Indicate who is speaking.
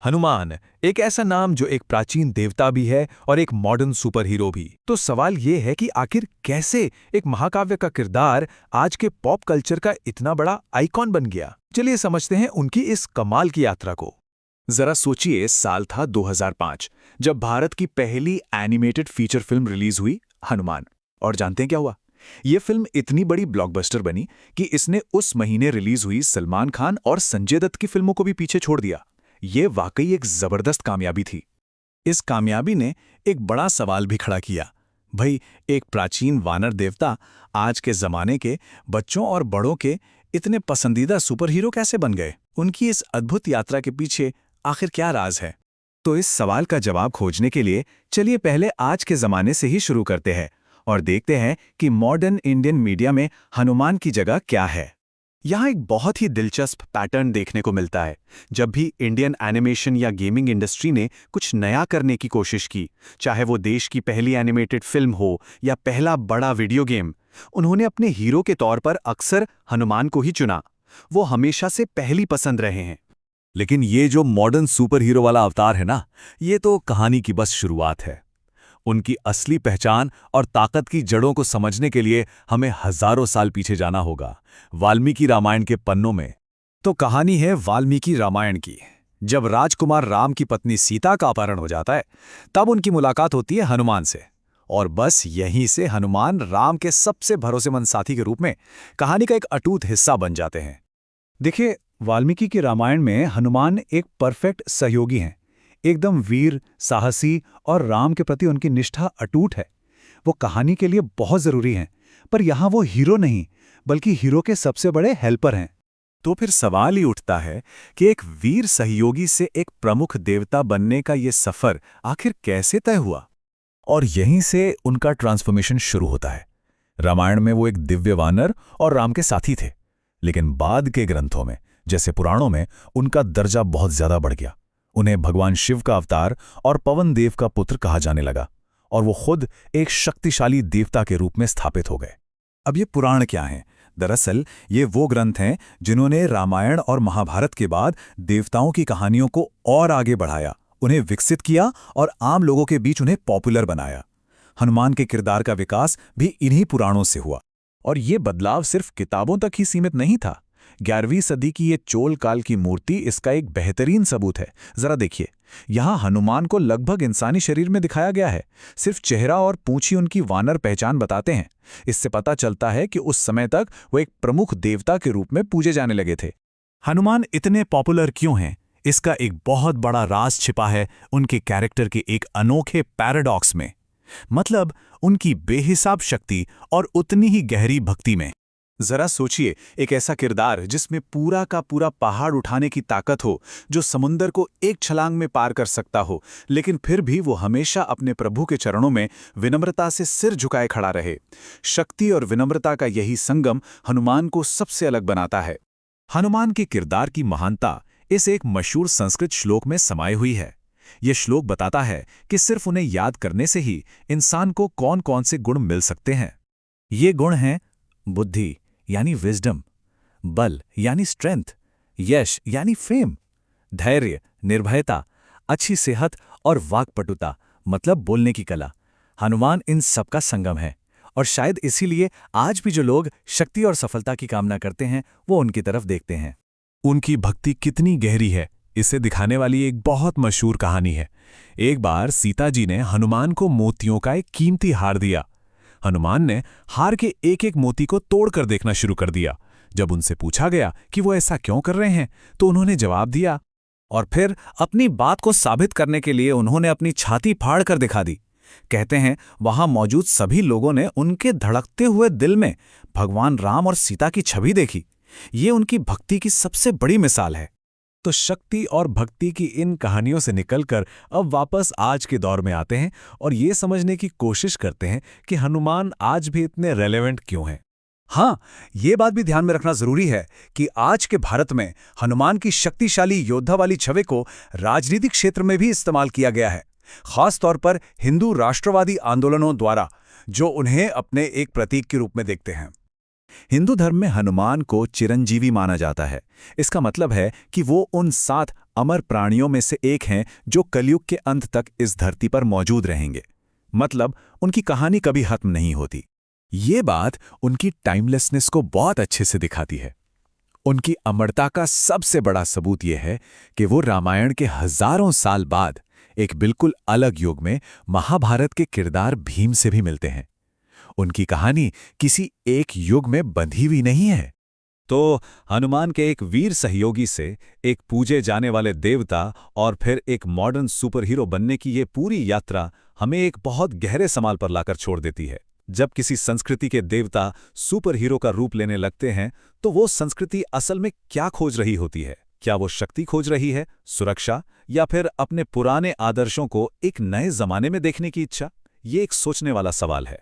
Speaker 1: हनुमान एक ऐसा नाम जो एक प्राचीन देवता भी है और एक मॉडर्न सुपर हीरो भी। तो सवाल ये है कि आखिर कैसे एक महाकाव्य का किरदार आज के पॉप कल्चर का इतना बड़ा आइकॉन बन गया। चलिए समझते हैं उनकी इस कमाल की यात्रा को। जरा सोचिए, साल था 2005 जब भारत की पहली एनिमेटेड फीचर फिल्म रिलीज हुई, हनुमान। और जानते हैं क्या हुआ? ये फिल्म इतनी बड़ी ब्लॉकबस्टर बनी कि इसने उस महीने रिलीज हुई सलमान खान और संजय दत्त की फिल्मों को भी पीछे छोड़ दिया। ये वाकई एक जबरदस्त कामयाबी थी। इस कामयाबी ने एक बड़ा सवाल भी खड़ा किया। भाई, एक प्राचीन वानर देवता आज के जमाने के बच्चों और बड़ों के इतने पसंदीदा सुपर हीरो कैसे बन गए? उनकी इस अद्भुत यात्रा के पीछे आखिर क्या राज है? तो इस सवाल का जवाब खोजने के लिए चलिए पहले आज के जमाने से ही शुरू करते हैं और देखते हैं कि मॉडर्न इंडियन मीडिया में हनुमान की जगह क्या है। यहाँ एक बहुत ही दिलचस्प पैटर्न देखने को मिलता है। जब भी इंडियन एनिमेशन या गेमिंग इंडस्ट्री ने कुछ नया करने की कोशिश की, चाहे वो देश की पहली एनिमेटेड फिल्म हो या पहला बड़ा वीडियो गेम, उन्होंने अपने हीरो के तौर पर अक्सर हनुमान को ही चुना। वो हमेशा से पहली पसंद रहे हैं।
Speaker 2: लेकिन ये जो मॉडर्न सुपर हीरो वाला अवतार है ना, ये तो कहानी की बस शुरुआत है। उनकी असली पहचान और ताकत की जड़ों को समझने के लिए हमें हजारों साल पीछे जाना होगा, वाल्मीकि रामायण के पन्नों में।
Speaker 1: तो कहानी है वाल्मीकि रामायण की। जब राजकुमार राम की पत्नी सीता का अपहरण हो जाता है, तब उनकी मुलाकात होती है हनुमान से। और बस यहीं से हनुमान राम के सबसे भरोसेमंद साथी के रूप में कहानी का एक अटूट हिस्सा बन जाते हैं। देखिए, वाल्मीकि के रामायण में हनुमान एक परफेक्ट सहयोगी हैं। एकदम वीर, साहसी और राम के प्रति उनकी निष्ठा अटूट है। वो कहानी के लिए बहुत जरूरी हैं, पर यहाँ वो हीरो नहीं, बल्कि हीरो के सबसे बड़े हेल्पर हैं।
Speaker 2: तो फिर सवाल ही उठता है कि एक वीर सहयोगी से एक प्रमुख देवता बनने का ये सफर आखिर कैसे तय हुआ? और यहीं से उनका ट्रांसफॉर्मेशन शुरू होता है। रामायण में वो एक दिव्य वानर और राम के साथी थे, लेकिन बाद के ग्रंथों में, जैसे पुराणों में, उनका दर्जा बहुत ज्यादा बढ़ गया। उन्हें भगवान शिव का अवतार और पवन देव का पुत्र कहा जाने लगा, और वो खुद एक शक्तिशाली देवता के रूप में स्थापित हो गए। अब ये पुराण क्या हैं? दरअसल ये वो ग्रंथ हैं जिन्होंने रामायण और महाभारत के बाद देवताओं की कहानियों को और आगे बढ़ाया, उन्हें विकसित किया और आम लोगों के बीच उन्हें पॉपुलर बनाया। हनुमान के किरदार का विकास भी इन्हीं पुराणों से हुआ। और ये बदलाव सिर्फ किताबों तक ही सीमित नहीं था। 11वीं सदी की ये चोल काल की मूर्ति इसका एक बेहतरीन सबूत है। जरा देखिए, यहाँ हनुमान को लगभग इंसानी शरीर में दिखाया गया है। सिर्फ चेहरा और पूंछ ही उनकी वानर पहचान बताते हैं। इससे पता चलता है कि उस समय तक वो एक प्रमुख देवता के रूप में पूजे जाने लगे थे। हनुमान इतने पॉपुलर क्यों हैं? इसका एक बहुत बड़ा राज छिपा है उनके कैरेक्टर के एक अनोखे पैराडॉक्स में। मतलब उनकी बेहिसाब शक्ति और उतनी ही गहरी भक्ति में। जरा सोचिए, एक ऐसा किरदार जिसमें पूरा का पूरा पहाड़ उठाने की ताकत हो, जो समुंदर को एक छलांग में पार कर सकता हो, लेकिन फिर भी वो हमेशा अपने प्रभु के चरणों में विनम्रता से सिर झुकाए खड़ा रहे। शक्ति और विनम्रता का यही संगम हनुमान को सबसे अलग बनाता है। हनुमान के किरदार की महानता इस एक मशहूर संस्कृत श्लोक में समाई हुई है। यह श्लोक बताता है कि सिर्फ उन्हें याद करने से ही इंसान को कौन कौन से गुण मिल सकते हैं। ये गुण हैं बुद्धि यानी विजडम, बल यानी स्ट्रेंथ, यश यानी फेम, धैर्य, निर्भयता, अच्छी सेहत और वाक्पटुता मतलब बोलने की कला। हनुमान इन सब का संगम है, और शायद इसीलिए आज भी जो लोग शक्ति और सफलता की कामना करते हैं, वो उनकी तरफ देखते हैं। उनकी भक्ति कितनी गहरी है, इसे दिखाने वाली एक बहुत मशहूर कहानी है। एक बार सीता जी ने हनुमान को मोतियों का एक कीमती हार दिया। हनुमान ने हार के एक एक मोती को तोड़कर देखना शुरू कर दिया। जब उनसे पूछा गया कि वो ऐसा क्यों कर रहे हैं, तो उन्होंने जवाब दिया, और फिर अपनी बात को साबित करने के लिए उन्होंने अपनी छाती फाड़ कर दिखा दी। कहते हैं वहां मौजूद सभी लोगों ने उनके धड़कते हुए दिल में भगवान राम और सीता की छवि देखी। ये उनकी भक्ति की सबसे बड़ी मिसाल है। तो शक्ति और भक्ति की इन कहानियों से निकलकर अब वापस आज के दौर में आते हैं और ये समझने की कोशिश करते हैं कि हनुमान आज भी इतने रेलेवेंट क्यों हैं। हाँ, ये बात भी ध्यान में रखना जरूरी है कि आज के भारत में हनुमान की शक्तिशाली योद्धा वाली छवि को राजनीतिक क्षेत्र में भी इस्तेमाल किया गया है, खास तौर पर हिंदू राष्ट्रवादी आंदोलनों द्वारा, जो उन्हें अपने एक प्रतीक के रूप में देखते हैं। हिंदू धर्म में हनुमान को चिरंजीवी माना जाता है। इसका मतलब है कि वो उन 7 अमर प्राणियों में से एक हैं जो कलयुग के अंत तक इस धरती पर मौजूद रहेंगे। मतलब उनकी कहानी कभी खत्म नहीं होती। ये बात उनकी टाइमलेसनेस को बहुत अच्छे से दिखाती है। उनकी अमरता का सबसे बड़ा सबूत यह है कि वो रामायण के हजारों साल बाद एक बिल्कुल अलग युग में महाभारत के किरदार भीम से भी मिलते हैं। उनकी कहानी किसी एक युग में बंधी हुई नहीं है। तो हनुमान के एक वीर सहयोगी से एक पूजे जाने वाले देवता और फिर एक मॉडर्न सुपर हीरो बनने की ये पूरी यात्रा हमें एक बहुत गहरे सवाल पर लाकर छोड़ देती है। जब किसी संस्कृति के देवता सुपर हीरो का रूप लेने लगते हैं तो वो संस्कृति असल में क्या खोज रही होती है? क्या वो शक्ति खोज रही है, सुरक्षा, या फिर अपने पुराने आदर्शों को एक नए जमाने में देखने की इच्छा? ये एक सोचने वाला सवाल है।